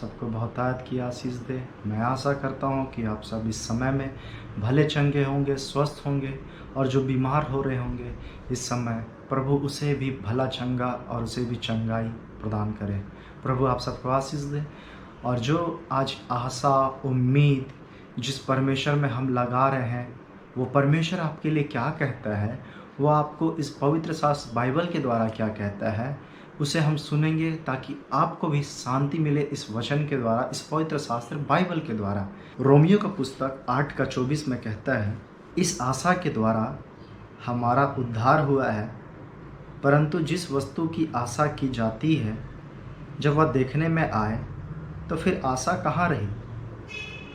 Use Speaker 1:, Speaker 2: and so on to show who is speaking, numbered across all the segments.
Speaker 1: सबको बहुतायत की आशीष दे। मैं आशा करता हूँ कि आप सब इस समय में भले चंगे होंगे, स्वस्थ होंगे, और जो बीमार हो रहे होंगे इस समय प्रभु उसे भी भला चंगा और उसे भी चंगाई प्रदान करे। प्रभु आप सबको आशीष दे। और जो आज आशा, उम्मीद जिस परमेश्वर में हम लगा रहे हैं, वो परमेश्वर आपके लिए क्या कहता है, वो आपको इस पवित्र शास्त्र बाइबल के द्वारा क्या कहता है, उसे हम सुनेंगे ताकि आपको भी शांति मिले इस वचन के द्वारा, इस पवित्र शास्त्र बाइबल के द्वारा। रोमियो का पुस्तक 8:24 में कहता है, इस आशा के द्वारा हमारा उद्धार हुआ है, परंतु जिस वस्तु की आशा की जाती है जब वह देखने में आए तो फिर आशा कहाँ रही,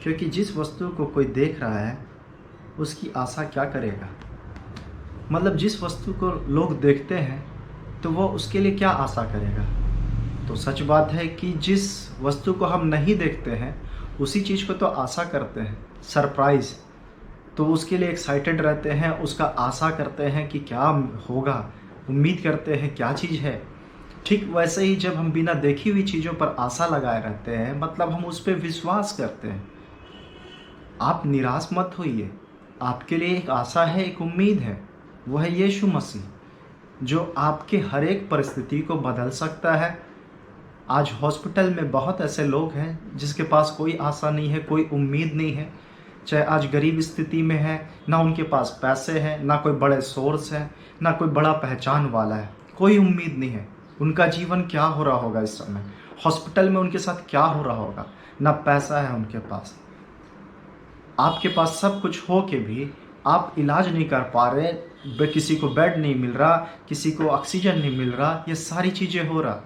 Speaker 1: क्योंकि जिस वस्तु को कोई देख रहा है उसकी आशा क्या करेगा। मतलब जिस वस्तु को लोग देखते हैं तो वो उसके लिए क्या आशा करेगा। तो सच बात है कि जिस वस्तु को हम नहीं देखते हैं उसी चीज़ को तो आशा करते हैं, सरप्राइज़। तो उसके लिए एक्साइटेड रहते हैं, उसका आशा करते हैं कि क्या होगा, उम्मीद करते हैं क्या चीज़ है। ठीक वैसे ही जब हम बिना देखी हुई चीज़ों पर आशा लगाए रहते हैं, मतलब हम उस पर विश्वास करते हैं। आप निराश मत होइए, आपके लिए एक आशा है, एक उम्मीद है, वह है यीशु मसीह, जो आपके हर एक परिस्थिति को बदल सकता है। आज हॉस्पिटल में बहुत ऐसे लोग हैं जिसके पास कोई आशा नहीं है, कोई उम्मीद नहीं है। चाहे आज गरीब स्थिति में है, ना उनके पास पैसे हैं, ना कोई बड़े सोर्स है, ना कोई बड़ा पहचान वाला है, कोई उम्मीद नहीं है। उनका जीवन क्या हो रहा होगा इस समय, हॉस्पिटल में उनके साथ क्या हो रहा होगा, ना पैसा है उनके पास। आपके पास सब कुछ हो के भी आप इलाज नहीं कर पा रहे, किसी को बेड नहीं मिल रहा, किसी को ऑक्सीजन नहीं मिल रहा, ये सारी चीज़ें हो रहा।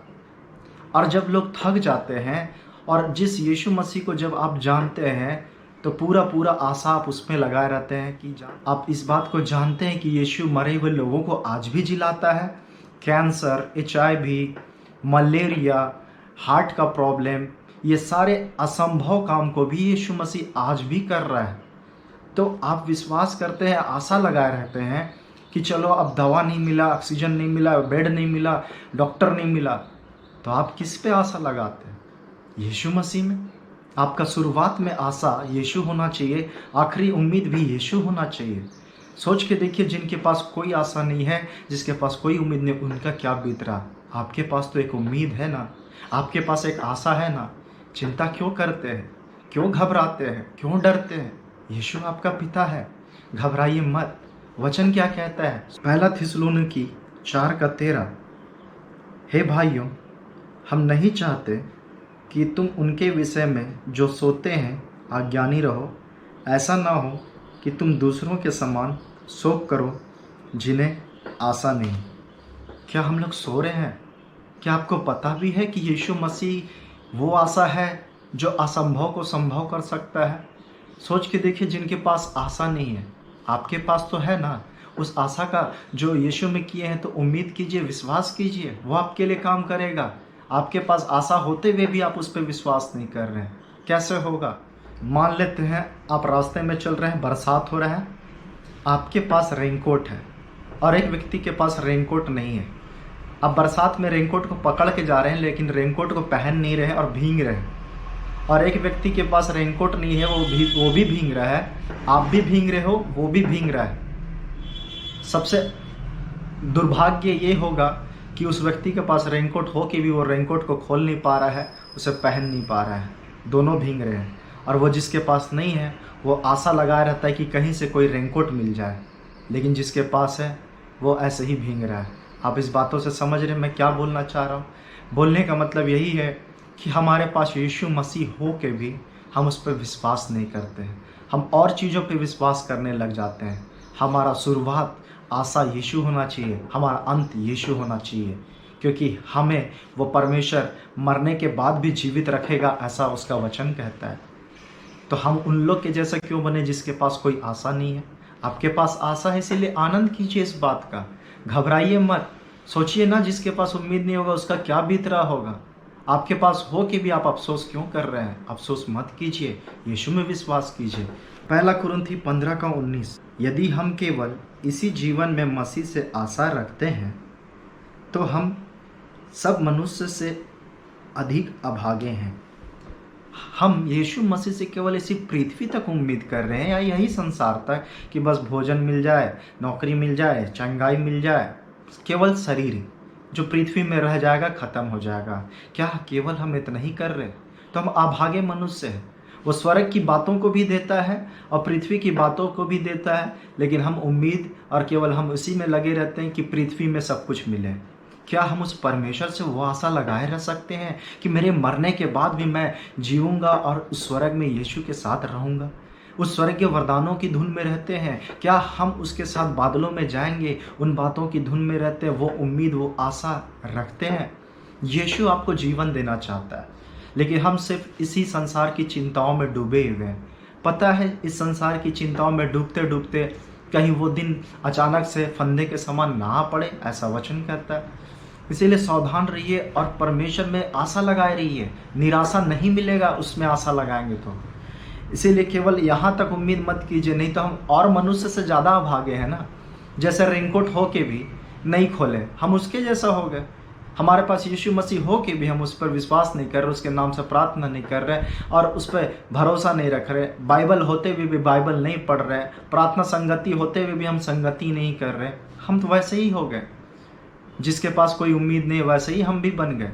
Speaker 1: और जब लोग थक जाते हैं और जिस यीशु मसीह को जब आप जानते हैं तो पूरा पूरा आशा आप उसमें लगाए रहते हैं कि आप इस बात को जानते हैं कि यीशु मरे हुए लोगों को आज भी जिलाता है। कैंसर, HIV, मलेरिया, हार्ट का प्रॉब्लम, ये सारे असंभव काम को भी यीशु मसीह आज भी कर रहा है। तो आप विश्वास करते हैं, आशा लगाए रहते हैं कि चलो अब दवा नहीं मिला, ऑक्सीजन नहीं मिला, बेड नहीं मिला, डॉक्टर नहीं मिला, तो आप किस पे आशा लगाते हैं? यीशु मसीह में। आपका शुरुआत में आशा यीशु होना चाहिए, आखिरी उम्मीद भी यीशु होना चाहिए। सोच के देखिए, जिनके पास कोई आशा नहीं है, जिसके पास कोई उम्मीद नहीं, उनका क्या बीत रहा। आपके पास तो एक उम्मीद है ना, आपके पास एक आशा है ना। चिंता क्यों करते हैं, क्यों घबराते हैं, क्यों डरते हैं? यीशु आपका पिता है, घबराइए मत। वचन क्या कहता है? 1 थिस्सलुनीकी 4:13, हे भाइयों, हम नहीं चाहते कि तुम उनके विषय में जो सोते हैं अज्ञानी रहो। ऐसा ना हो कि तुम दूसरों के समान शोक करो जिन्हें आशा नहीं। क्या हम लोग सो रहे हैं? क्या आपको पता भी है कि यीशु मसीह वो आशा है जो असंभव को संभव कर सकता है? सोच के देखिए, जिनके पास आशा नहीं है, आपके पास तो है ना। उस आशा का जो यीशु में किए हैं तो उम्मीद कीजिए, विश्वास कीजिए, वो आपके लिए काम करेगा। आपके पास आशा होते हुए भी आप उस पर विश्वास नहीं कर रहे हैं, कैसे होगा? मान लेते हैं आप रास्ते में चल रहे हैं, बरसात हो रहा है, आपके पास रेनकोट है और एक व्यक्ति के पास रेनकोट नहीं है। अब बरसात में रेनकोट को पकड़ के जा रहे हैं, लेकिन रेनकोट को पहन नहीं रहे और भीग रहे हैं। और एक व्यक्ति के पास रेनकोट नहीं है, वो भी भीग रहा है, आप भी भीग रहे हो, वो भी भीग रहा है। सबसे दुर्भाग्य ये होगा कि उस व्यक्ति के पास रेनकोट हो के भी वो रेनकोट को खोल नहीं पा रहा है, उसे पहन नहीं पा रहा है, दोनों भीग रहे हैं। और वो जिसके पास नहीं है वो आशा लगाए रहता है कि कहीं से कोई रेनकोट मिल जाए, लेकिन जिसके पास है वो ऐसे ही भीग रहा है। आप इस बातों से समझ रहे हैं मैं क्या बोलना चाह रहा हूँ? बोलने का मतलब यही है कि हमारे पास यीशु मसीह हो के भी हम उस पर विश्वास नहीं करते हैं, हम और चीज़ों पर विश्वास करने लग जाते हैं। हमारा शुरुआत आशा यीशु होना चाहिए, हमारा अंत यीशु होना चाहिए, क्योंकि हमें वो परमेश्वर मरने के बाद भी जीवित रखेगा, ऐसा उसका वचन कहता है। तो हम उन लोग के जैसा क्यों बने जिसके पास कोई आशा नहीं है? आपके पास आशा है, इसीलिए आनंद कीजिए इस बात का, घबराइए मत। सोचिए ना, जिसके पास उम्मीद नहीं होगा उसका क्या बीत रहा होगा। आपके पास हो के भी आप अफसोस क्यों कर रहे हैं? अफसोस मत कीजिए, यीशु में विश्वास कीजिए। 1 कुरिन्थी 15:19, यदि हम केवल इसी जीवन में मसीह से आशा रखते हैं तो हम सब मनुष्य से अधिक अभागे हैं। हम यीशु मसीह से केवल इसी पृथ्वी तक उम्मीद कर रहे हैं या यही संसार तक कि बस भोजन मिल जाए, नौकरी मिल जाए, चंगाई मिल जाए, केवल शरीर जो पृथ्वी में रह जाएगा खत्म हो जाएगा। क्या केवल हम इतना ही कर रहे? तो हम अभागे मनुष्य हैं। वो स्वर्ग की बातों को भी देता है और पृथ्वी की बातों को भी देता है, लेकिन हम उम्मीद और केवल हम उसी में लगे रहते हैं कि पृथ्वी में सब कुछ मिले। क्या हम उस परमेश्वर से वो आशा लगाए रह सकते हैं कि मेरे मरने के बाद भी मैं जीऊँगा और उस स्वर्ग में यीशु के साथ रहूँगा? उस स्वर्ग के वरदानों की धुन में रहते हैं। क्या हम उसके साथ बादलों में जाएंगे, उन बातों की धुन में रहते हैं? वो उम्मीद, वो आशा रखते हैं। यीशु आपको जीवन देना चाहता है, लेकिन हम सिर्फ इसी संसार की चिंताओं में डूबे हुए हैं। पता है, इस संसार की चिंताओं में डूबते डूबते कहीं वो दिन अचानक से फंदे के समान ना आ पड़े, ऐसा वचन कहता है। इसीलिए सावधान रहिए और परमेश्वर में आशा लगाए रहिए। निराशा नहीं मिलेगा उसमें आशा लगाएंगे तो। इसीलिए केवल यहाँ तक उम्मीद मत कीजिए, नहीं तो हम और मनुष्य से ज़्यादा भागे हैं ना। जैसे रेनकोट हो के भी नहीं खोले, हम उसके जैसा हो गए। हमारे पास यीशु मसीह हो के भी हम उस पर विश्वास नहीं कर रहे, उसके नाम से प्रार्थना नहीं कर रहे और उस पर भरोसा नहीं रख रहे। बाइबल होते हुए भी बाइबल नहीं पढ़ रहे, प्रार्थना संगति होते हुए भी हम संगति नहीं कर रहे। हम तो वैसे ही हो गए, जिसके पास कोई उम्मीद नहीं, वैसे ही हम भी बन गए।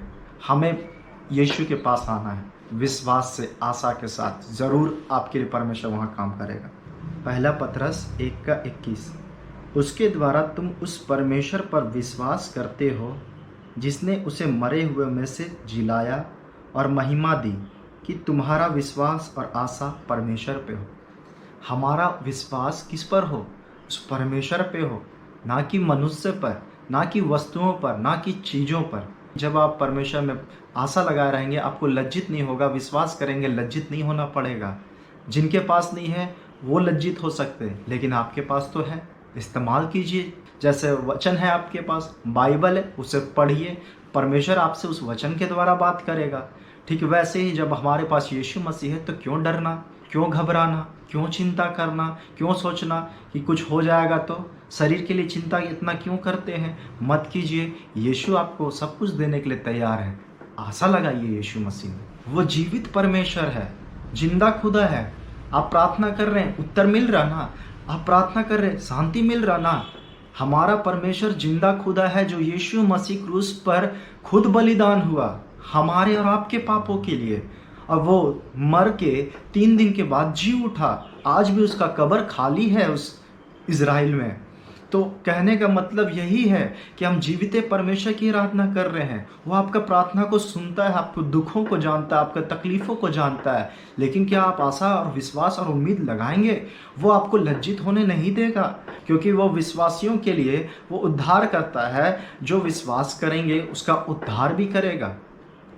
Speaker 1: हमें यीशु के पास आना है विश्वास से, आशा के साथ। ज़रूर आपके लिए परमेश्वर वहाँ काम करेगा। पहला पतरस 1:21, उसके द्वारा तुम उस परमेश्वर पर विश्वास करते हो जिसने उसे मरे हुए में से जिलाया और महिमा दी कि तुम्हारा विश्वास और आशा परमेश्वर पे हो। हमारा विश्वास किस पर हो? उस परमेश्वर पे हो, ना कि मनुष्य पर, ना कि वस्तुओं पर, ना कि चीज़ों पर। जब आप परमेश्वर में आशा लगाए रहेंगे, आपको लज्जित नहीं होगा। विश्वास करेंगे, लज्जित नहीं होना पड़ेगा। जिनके पास नहीं है वो लज्जित हो सकते हैं, लेकिन आपके पास तो है, इस्तेमाल कीजिए। जैसे वचन है आपके पास, बाइबल है, उसे पढ़िए। परमेश्वर आपसे उस वचन के द्वारा बात करेगा। ठीक वैसे ही जब हमारे पास यीशु मसीह है, तो क्यों डरना, क्यों घबराना, क्यों चिंता करना, क्यों सोचना कि कुछ हो जाएगा? तो शरीर के लिए चिंता इतना क्यों करते हैं? मत कीजिए। यीशु आपको सब कुछ देने के लिए तैयार है। आशा लगाइए यीशु मसीह में। वो जीवित परमेश्वर है, जिंदा खुदा है। आप प्रार्थना कर रहे हैं, उत्तर मिल रहा ना? आप प्रार्थना कर रहे हैं, शांति मिल रहा ना? हमारा परमेश्वर जिंदा खुदा है, जो यीशु मसीह क्रूस पर खुद बलिदान हुआ हमारे और आपके पापों के लिए, और वो मर के 3 दिन के बाद जी उठा। आज भी उसका कब्र खाली है उस इज़राइल में। तो कहने का मतलब यही है कि हम जीवित परमेश्वर की आराधना कर रहे हैं। वो आपका प्रार्थना को सुनता है, आपको दुखों को जानता है, आपके तकलीफ़ों को जानता है। लेकिन क्या आप आशा और विश्वास और उम्मीद लगाएंगे? वो आपको लज्जित होने नहीं देगा, क्योंकि वो विश्वासियों के लिए वो उद्धार करता है। जो विश्वास करेंगे उसका उद्धार भी करेगा।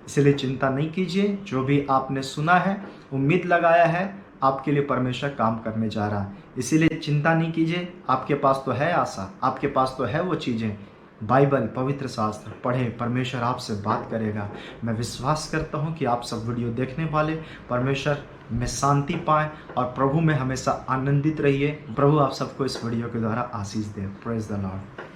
Speaker 1: इसलिए चिंता नहीं कीजिए। जो भी आपने सुना है, उम्मीद लगाया है, आपके लिए परमेश्वर काम करने जा रहा है। इसीलिए चिंता नहीं कीजिए। आपके पास तो है आशा, आपके पास तो है वो चीज़ें। बाइबल, पवित्र शास्त्र पढ़ें, परमेश्वर आपसे बात करेगा। मैं विश्वास करता हूँ कि आप सब वीडियो देखने वाले परमेश्वर में शांति पाएँ और प्रभु में हमेशा आनंदित रहिए। प्रभु आप सबको इस वीडियो के द्वारा आशीष दे। Praise the Lord.